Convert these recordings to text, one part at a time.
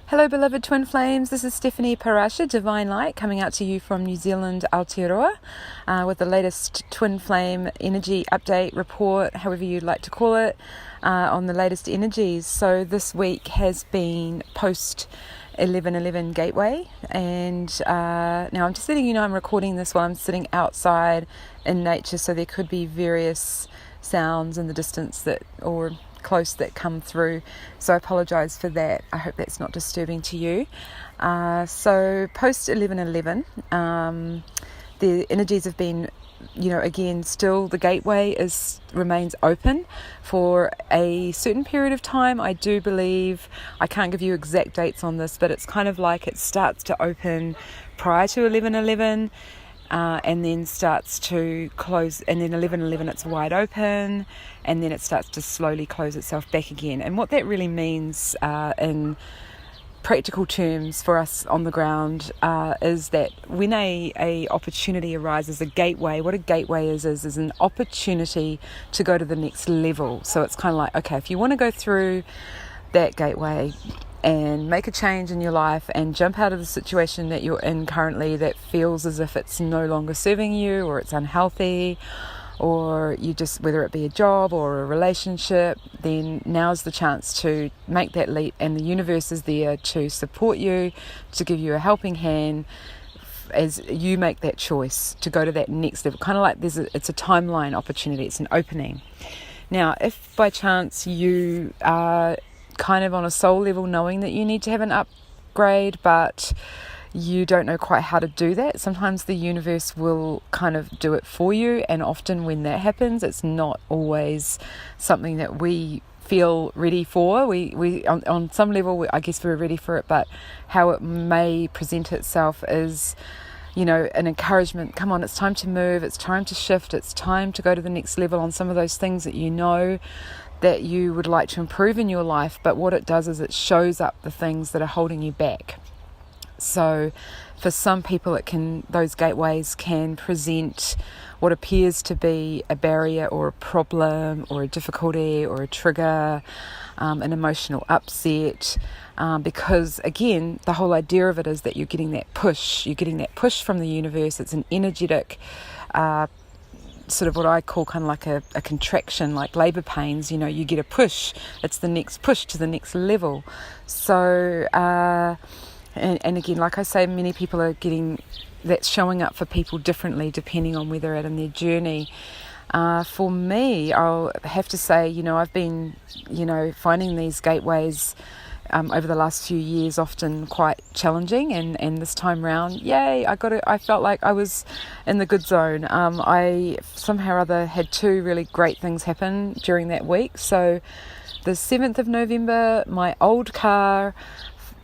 Hello beloved Twin Flames, this is Stephanie Parasha, Divine Light, coming out to you from New Zealand, Aotearoa, with the latest Twin Flame energy update report, however you'd like to call it, on the latest energies. So this week has been post 11:11 Gateway, and now I'm just letting you know I'm recording this while I'm sitting outside in nature, so there could be various sounds in the distance or close that come through, so I apologise for that. I hope that's not disturbing to you. So post 11:11, the energies have been, again, still the gateway remains open for a certain period of time. I do believe, I can't give you exact dates on this, but it's kind of like it starts to open prior to 11:11. And then starts to close, and then 11:11 it's wide open, and then it starts to slowly close itself back again. And what that really means in practical terms for us on the ground is that when a opportunity arises, a gateway, what a gateway is an opportunity to go to the next level. So it's kind of like, okay, if you want to go through that gateway and make a change in your life and jump out of the situation that you're in currently that feels as if it's no longer serving you, or it's unhealthy, or you just, whether it be a job or a relationship, then now's the chance to make that leap, and the universe is there to support you, to give you a helping hand as you make that choice to go to that next level. Kind of like it's a timeline opportunity, it's an opening. Now, if by chance you are kind of on a soul level knowing that you need to have an upgrade, but you don't know quite how to do that, sometimes the universe will kind of do it for you, and often when that happens, it's not always something that we feel ready for. We on some level, I guess we're ready for it, but how it may present itself is, an encouragement. Come on, it's time to move, it's time to shift, it's time to go to the next level on some of those things that you would like to improve in your life. But what it does is it shows up the things that are holding you back. So for some people, those gateways can present what appears to be a barrier or a problem or a difficulty or a trigger, an emotional upset, because again, the whole idea of it is that you're getting that push from the universe. It's an energetic sort of what I call kind of like a contraction, like labour pains. You get a push, it's the next push to the next level. So and again, like I say, many people are getting that's showing up for people differently depending on where they're at in their journey. For me, I'll have to say, I've been finding these gateways over the last few years often quite challenging, and this time round, yay, I felt like I was in the good zone. I somehow or other had two really great things happen during that week. So the 7th of November,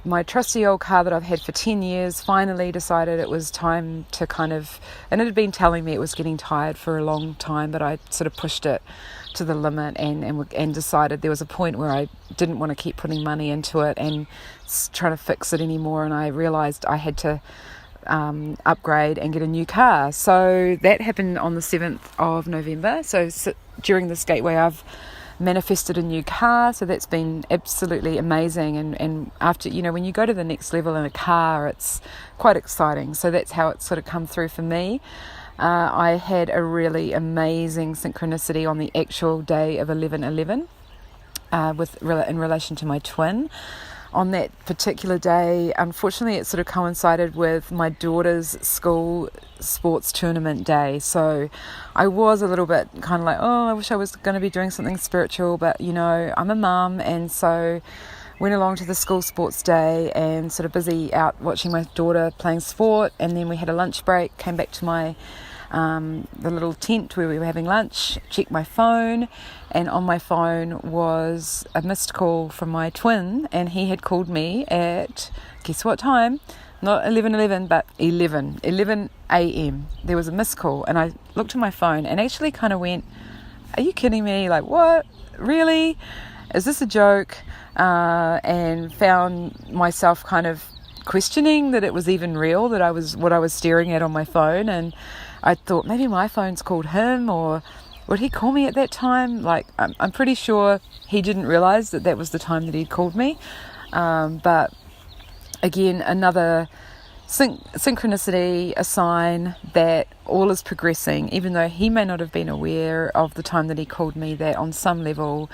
my trusty old car that I've had for 10 years finally decided it was time to and it had been telling me it was getting tired for a long time, but I sort of pushed it to the limit and decided there was a point where I didn't want to keep putting money into it and trying to fix it anymore, and I realised I had to upgrade and get a new car. So that happened on the 7th of November. So during this gateway I've manifested a new car, so that's been absolutely amazing, and after, when you go to the next level in a car, it's quite exciting. So that's how it's sort of come through for me. I had a really amazing synchronicity on the actual day of 11:11 in relation to my twin. On that particular day, unfortunately, it sort of coincided with my daughter's school sports tournament day. So I was a little bit kind of like, I wish I was going to be doing something spiritual, but I'm a mum, and so went along to the school sports day and sort of busy out watching my daughter playing sport. And then we had a lunch break, came back to my the little tent where we were having lunch, checked my phone, and on my phone was a missed call from my twin, and he had called me at, guess what time? Not 11:11, but 11 a.m. There was a missed call, and I looked at my phone and actually kind of went, are you kidding me? Like, what? Really? Is this a joke? And found myself kind of questioning that it was even real, that what I was staring at on my phone. And I thought maybe my phone's called him, or would he call me at that time? Like, I'm pretty sure he didn't realise that was the time that he'd called me. But again, another synchronicity, a sign that all is progressing, even though he may not have been aware of the time that he called me, that on some level,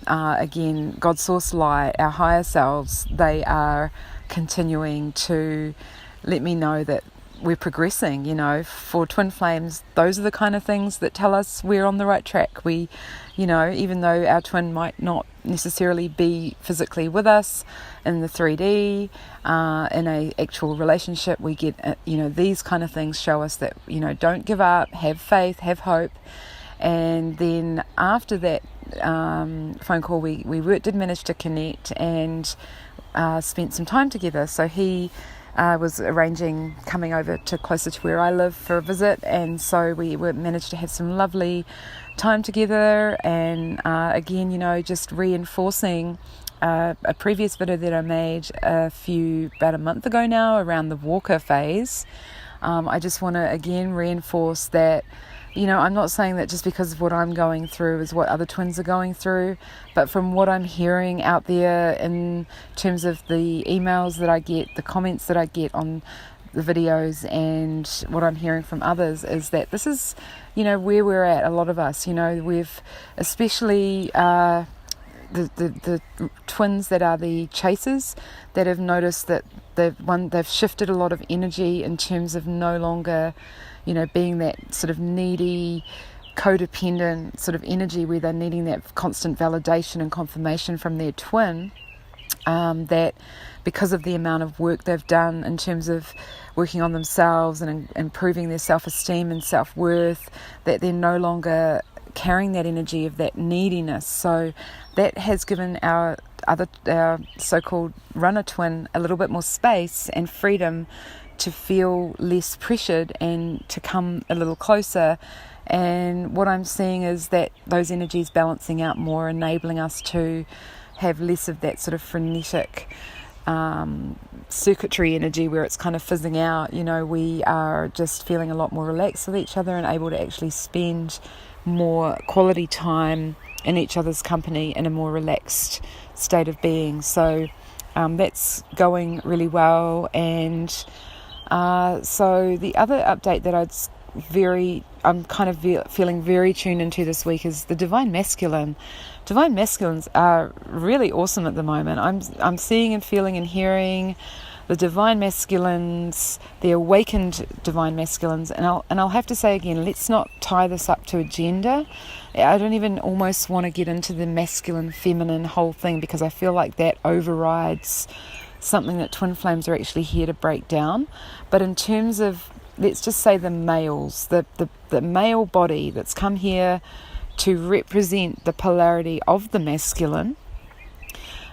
again, God's source light, our higher selves, they are continuing to let me know that we're progressing. For twin flames, those are the kind of things that tell us we're on the right track. We, even though our twin might not necessarily be physically with us in the 3D, in a actual relationship, we get, these kind of things show us that, don't give up, have faith, have hope. And then after that phone call, we did manage to connect and spent some time together. So he was arranging coming over to closer to where I live for a visit, and so we managed to have some lovely time together. And again, just reinforcing a previous video that I made about a month ago now around the walker phase. I just want to again reinforce that I'm not saying that just because of what I'm going through is what other twins are going through, but from what I'm hearing out there in terms of the emails that I get, the comments that I get on the videos, and what I'm hearing from others is that this is, where we're at, a lot of us, we've especially the twins that are the chasers that have noticed that they've shifted a lot of energy in terms of no longer being that sort of needy, codependent sort of energy where they're needing that constant validation and confirmation from their twin, that because of the amount of work they've done in terms of working on themselves and improving their self-esteem and self-worth, that they're no longer carrying that energy of that neediness. So that has given our so-called runner twin a little bit more space and freedom to feel less pressured and to come a little closer. And what I'm seeing is that those energies balancing out more, enabling us to have less of that sort of frenetic circuitry energy where it's kind of fizzing out. We are just feeling a lot more relaxed with each other and able to actually spend more quality time in each other's company in a more relaxed state of being. So that's going really well. And so the other update that I'm kind of feeling very tuned into this week is the Divine Masculine. Divine Masculines are really awesome at the moment. I'm seeing and feeling and hearing the Divine Masculines, the awakened Divine Masculines, and I'll have to say again, let's not tie this up to a gender. I don't even almost want to get into the masculine, feminine whole thing, because I feel like that overrides something that twin flames are actually here to break down. But in terms of, let's just say the males, the male body that's come here to represent the polarity of the masculine,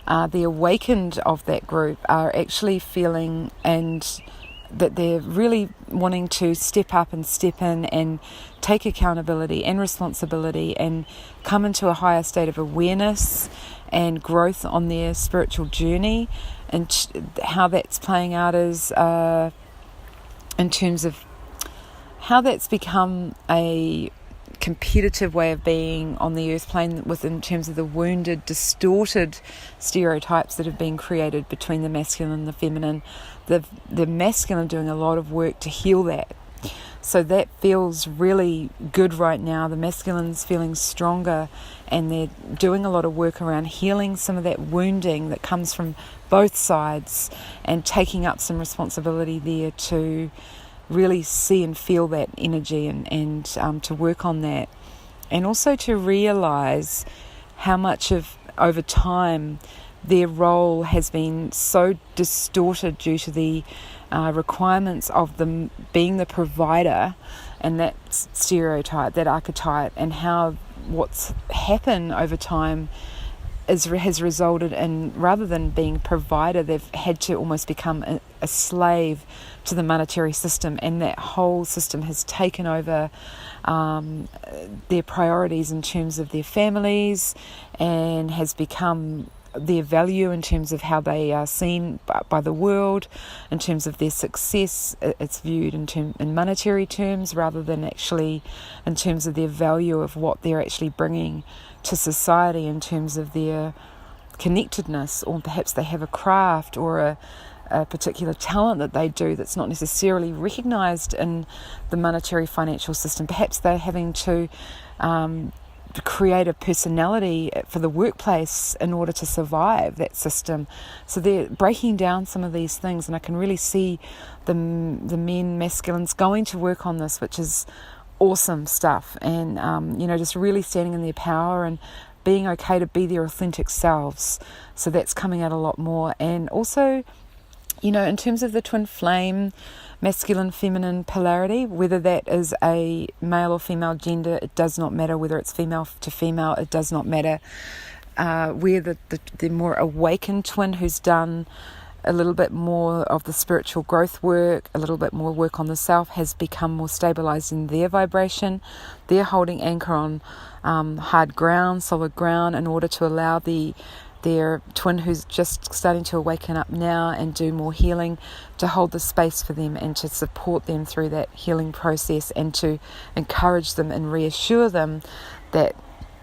the awakened of that group are actually feeling and that they're really wanting to step up and step in and take accountability and responsibility and come into a higher state of awareness and growth on their spiritual journey. And how that's playing out is in terms of how that's become a competitive way of being on the earth plane, in terms of the wounded, distorted stereotypes that have been created between the masculine and the feminine. The masculine doing a lot of work to heal that. So that feels really good right now. The masculine's feeling stronger, and they're doing a lot of work around healing some of that wounding that comes from both sides, and taking up some responsibility there to really see and feel that energy and to work on that. And also to realize how much of, over time, their role has been so distorted due to the requirements of them being the provider, and that stereotype, that archetype, and how what's happened over time has resulted in, rather than being provider, they've had to almost become a slave to the monetary system, and that whole system has taken over their priorities in terms of their families, and has become their value in terms of how they are seen by the world, in terms of their success. It's viewed in monetary terms rather than actually in terms of their value of what they're actually bringing to society in terms of their connectedness, or perhaps they have a craft or a particular talent that they do that's not necessarily recognised in the monetary financial system. Perhaps they're having to create a personality for the workplace in order to survive that system. So they're breaking down some of these things, and I can really see the men, masculines, going to work on this, which is awesome stuff. And just really standing in their power and being okay to be their authentic selves. So that's coming out a lot more. And also, in terms of the twin flame, masculine, feminine polarity, whether that is a male or female gender, it does not matter. Whether it's female to female, it does not matter. Where the more awakened twin who's done a little bit more of the spiritual growth work, a little bit more work on the self, has become more stabilized in their vibration. They're holding anchor on hard ground, solid ground, in order to allow their twin who's just starting to awaken up now and do more healing to hold the space for them and to support them through that healing process, and to encourage them and reassure them that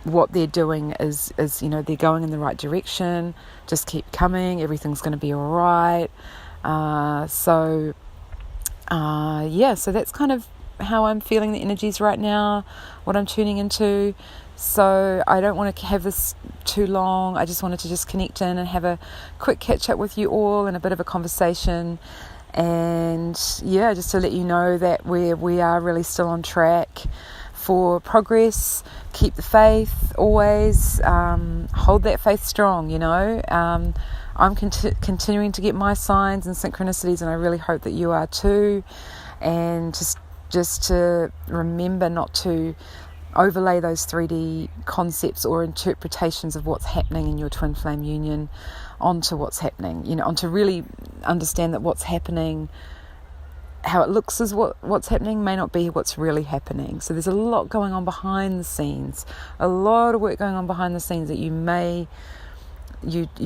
what they're doing is they're going in the right direction. Just keep coming, everything's going to be all right. So that's kind of how I'm feeling the energies right now, what I'm tuning into. So I don't want to have this too long. I just wanted to just connect in and have a quick catch up with you all and a bit of a conversation. And just to let you know that we are really still on track for progress. Keep the faith always. Hold that faith strong, I'm continuing to get my signs and synchronicities, and I really hope that you are too. And just to remember not to overlay those 3D concepts or interpretations of what's happening in your twin flame union onto what's happening, onto really understand that what's happening, how it looks is what's happening, may not be what's really happening. So there's a lot going on behind the scenes, a lot of work going on behind the scenes that you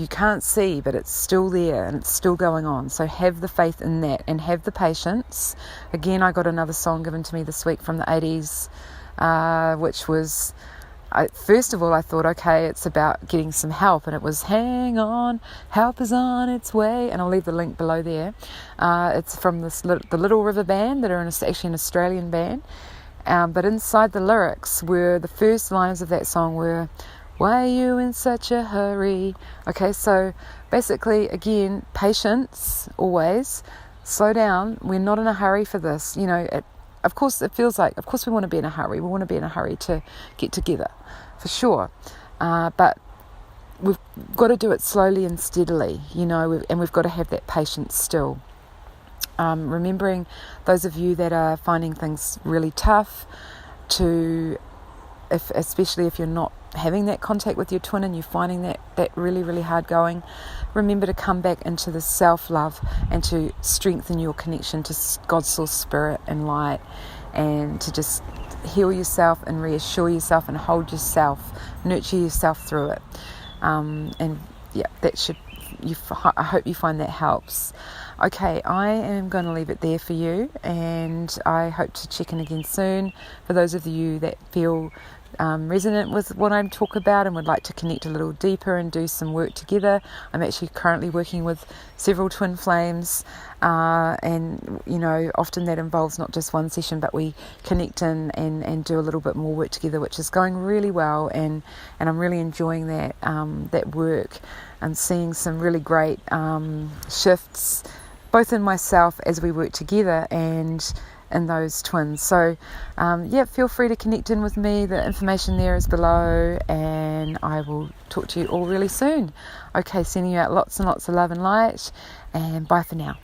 can't see, but it's still there and it's still going on. So have the faith in that and have the patience. Again, I got another song given to me this week from the 80s, which was, first of all, I thought, okay, it's about getting some help, and it was hang on, help is on its way, and I'll leave the link below there. It's from the Little River Band, that are actually an Australian band, but inside the lyrics were, the first lines of that song were, why are you in such a hurry? Okay, so basically, again, patience, always, slow down, we're not in a hurry for this, Of course, it feels like, of course we want to be in a hurry. We want to be in a hurry to get together, for sure. But we've got to do it slowly and steadily, and we've got to have that patience still. Remembering those of you that are finding things really tough, especially if you're not having that contact with your twin and you're finding that really, really hard going, remember to come back into the self-love and to strengthen your connection to God's source, spirit and light, and to just heal yourself and reassure yourself and hold yourself, nurture yourself through it. I hope you find that helps. Okay, I am going to leave it there for you, and I hope to check in again soon. For those of you that feel resonant with what I talk about and would like to connect a little deeper and do some work together, I'm actually currently working with several twin flames, and often that involves not just one session, but we connect in and do a little bit more work together, which is going really well, and I'm really enjoying that work and seeing some really great shifts both in myself as we work together and in those twins. So feel free to connect in with me. The information there is below, and I will talk to you all really soon. Okay, sending you out lots and lots of love and light, and bye for now.